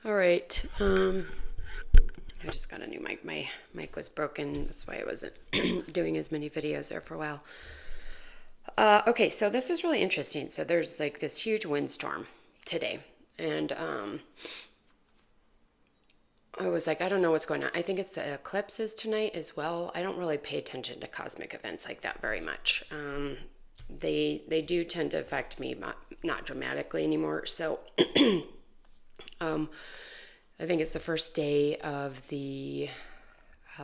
All right. I just got a new mic. My mic was broken. That's why I wasn't doing as many videos there for a while. Okay, so this is really interesting. So there's like this huge windstorm today. And I was like, I don't know what's going on. I think it's the eclipses tonight as well. I don't really pay attention to cosmic events like that very much. They do tend to affect me, not dramatically anymore. So I think it's the first day of the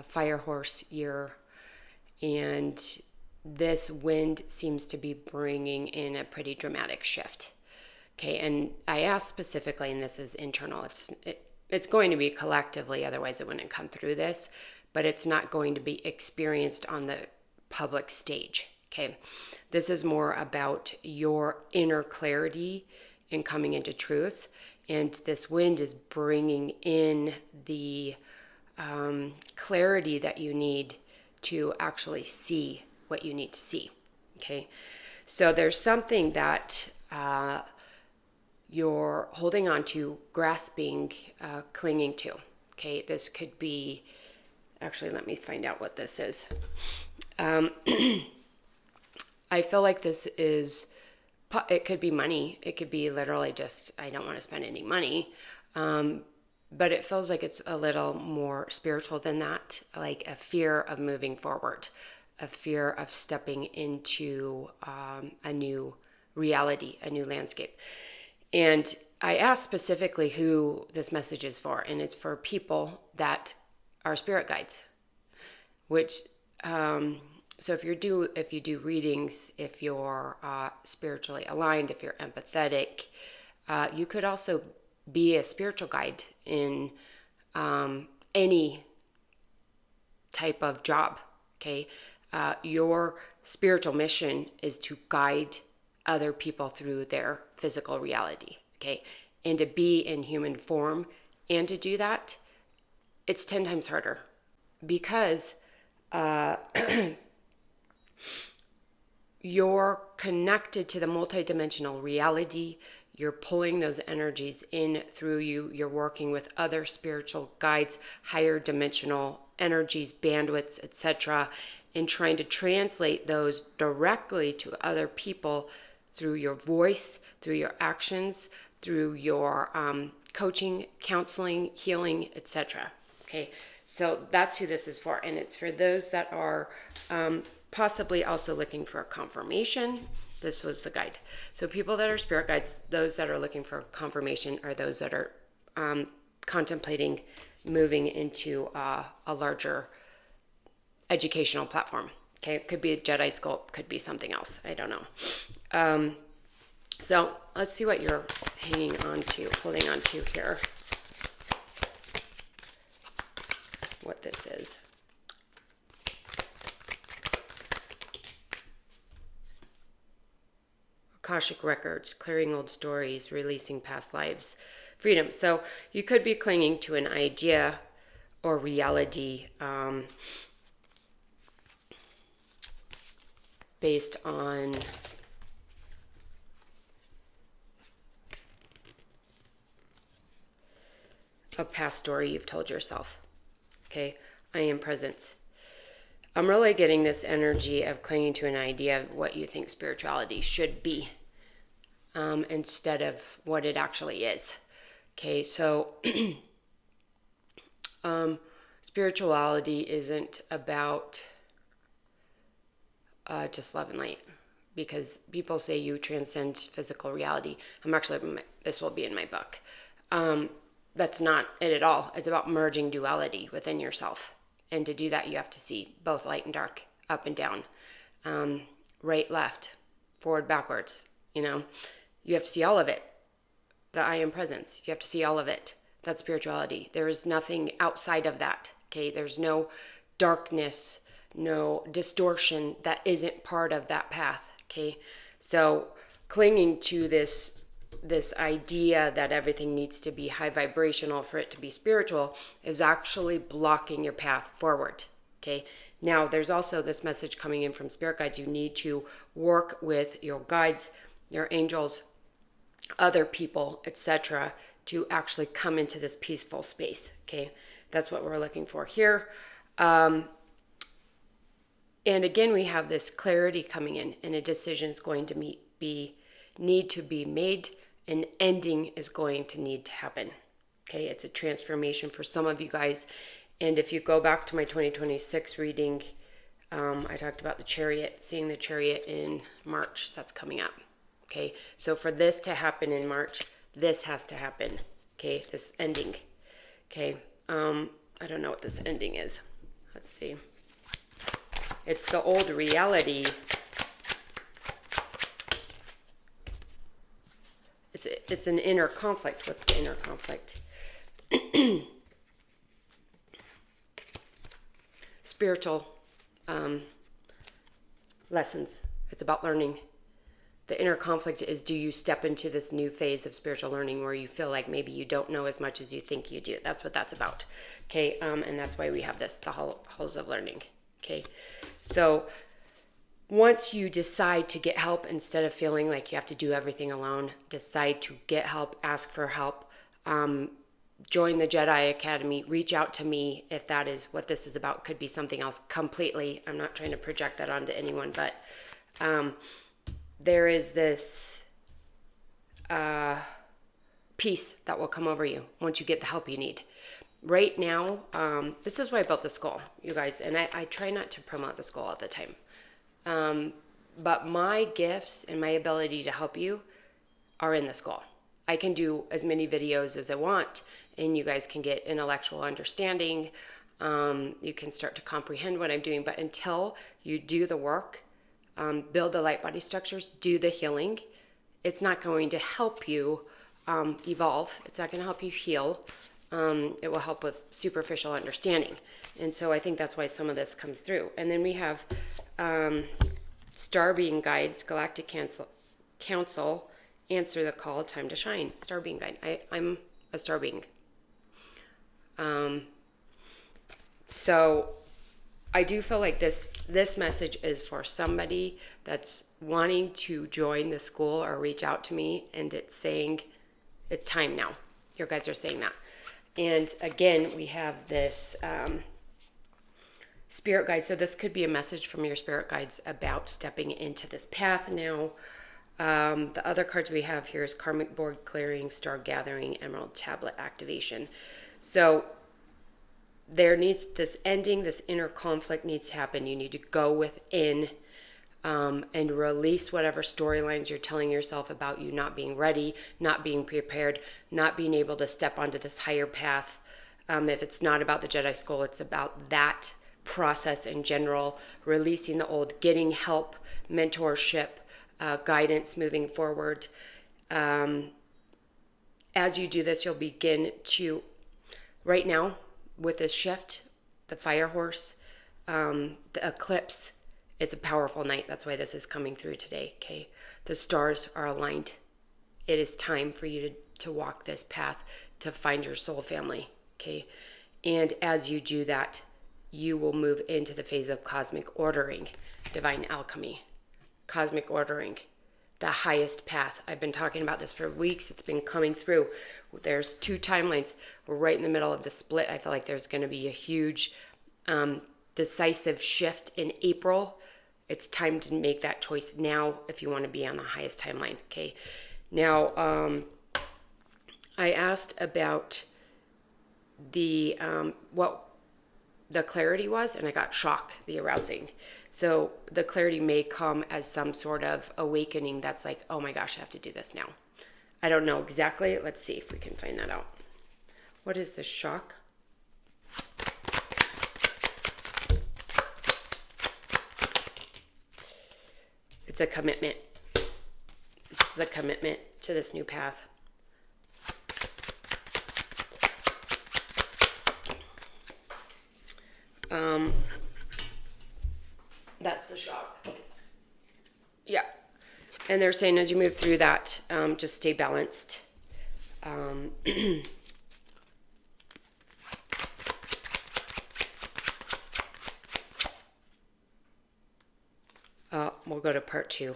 fire horse year, and this wind seems to be bringing in a pretty dramatic shift. Okay, and I asked specifically, and this is internal. It's going to be collectively, otherwise it wouldn't come through this, but it's not going to be experienced on the public stage. Okay, this is more about your inner clarity and coming into truth, and this wind is bringing in the clarity that you need to actually see what you need to see. Okay, so there's something that you're holding on to, grasping, clinging to. Okay, this could be, actually, let me find out what this is. I feel like this is, it could be money. It could be literally just, I don't want to spend any money. But it feels like it's a little more spiritual than that, like a fear of moving forward, a fear of stepping into a new reality, a new landscape. And I asked specifically who this message is for, and it's for people that are spirit guides. Which, so if you do readings, if you're spiritually aligned, if you're empathetic, you could also be a spiritual guide in any type of job. Okay, your spiritual mission is to guide other people through their physical reality. Okay, and to be in human form and to do that, it's 10 times harder because you're connected to the multidimensional reality. You're pulling those energies in through you. You're working with other spiritual guides, higher dimensional energies, bandwidths, etc., and trying to translate those directly to other people through your voice, through your actions, through your coaching, counseling, healing, etc. Okay, so that's who this is for, and it's for those that are possibly also looking for a confirmation. This was the guide. So people that are spirit guides, those that are looking for confirmation, are those that are contemplating moving into a larger educational platform. Okay, it could be a Jedi school, could be something else. I don't know. So let's see what you're hanging on to, holding on to here. What this is. Akashic records, clearing old stories, releasing past lives, freedom. So you could be clinging to an idea or reality based on a past story you've told yourself. Okay, I am present. I'm really getting this energy of clinging to an idea of what you think spirituality should be instead of what it actually is. Okay, so spirituality isn't about just love and light, because people say you transcend physical reality. This will be in my book. That's not it at all. It's about merging duality within yourself. And to do that, you have to see both light and dark, up and down, right, left, forward, backwards. You have to see all of it. The I am presence. You have to see all of it. That's spirituality. There is nothing outside of that. Okay, there's no darkness, no distortion that isn't part of that path. Okay, so clinging to this idea that everything needs to be high vibrational for it to be spiritual is actually blocking your path forward. Okay, now there's also this message coming in from spirit guides. You need to work with your guides, your angels, other people, etc., to actually come into this peaceful space. Okay, that's what we're looking for here. And again, we have this clarity coming in, and a decision is going to need to be made. An ending is going to need to happen. Okay, it's a transformation for some of you guys. And if you go back to my 2026 reading, I talked about the chariot, seeing the chariot in March. That's coming up. Okay, so for this to happen in March, this has to happen. Okay, this ending. Okay, I don't know what this ending is. Let's see. It's the old reality. It's an inner conflict. What's the inner conflict? Spiritual lessons. It's about learning. The inner conflict is, do you step into this new phase of spiritual learning where you feel like maybe you don't know as much as you think you do? That's what that's about. Okay, and that's why we have this, the halls of learning. Okay, so once you decide to get help, instead of feeling like you have to do everything alone, decide to get help, ask for help, join the Djedi Academy, reach out to me if that is what this is about. Could be something else completely. I'm not trying to project that onto anyone, but there is this peace that will come over you once you get the help you need. Right now, this is why I built the school, you guys, and I try not to promote the school all the time. But my gifts and my ability to help you are in the school. I can do as many videos as I want, and you guys can get intellectual understanding. You can start to comprehend what I'm doing, but until you do the work, build the light body structures, do the healing, it's not going to help you evolve. It's not going to help you heal. It will help with superficial understanding. And so I think that's why some of this comes through. And then we have Star Being Guides, Galactic Council, Answer the Call, Time to Shine. Star Being Guide. I'm a star being. So I do feel like this message is for somebody that's wanting to join the school or reach out to me, and it's saying it's time now. Your guides are saying that. And again, we have this spirit guide. So this could be a message from your spirit guides about stepping into this path now. The other cards we have here is Karmic Board Clearing, Star Gathering, Emerald Tablet Activation. So there needs this ending, this inner conflict needs to happen. You need to go within and release whatever storylines you're telling yourself about you not being ready, not being prepared, not being able to step onto this higher path. If it's not about the Jedi School, it's about that process in general, releasing the old, getting help, mentorship, guidance moving forward. As you do this, you'll begin to, right now, with this shift, the fire horse, the eclipse, it's a powerful night. That's why this is coming through today, okay? The stars are aligned. It is time for you to walk this path, to find your soul family, okay? And as you do that, you will move into the phase of cosmic ordering, divine alchemy, cosmic ordering, the highest path. I've been talking about this for weeks. It's been coming through. There's 2 timelines. We're right in the middle of the split. I feel like there's going to be a huge decisive shift in April. It's time to make that choice now if you want to be on the highest timeline. Okay. Now, I asked about the what the clarity was, and I got shock, the arousing. So the clarity may come as some sort of awakening that's like, oh my gosh, I have to do this now. I don't know exactly. Let's see if we can find that out. What is the shock? It's a commitment. It's the commitment to this new path. That's the shock. Yeah. And they're saying as you move through that, just stay balanced. We'll go to part 2.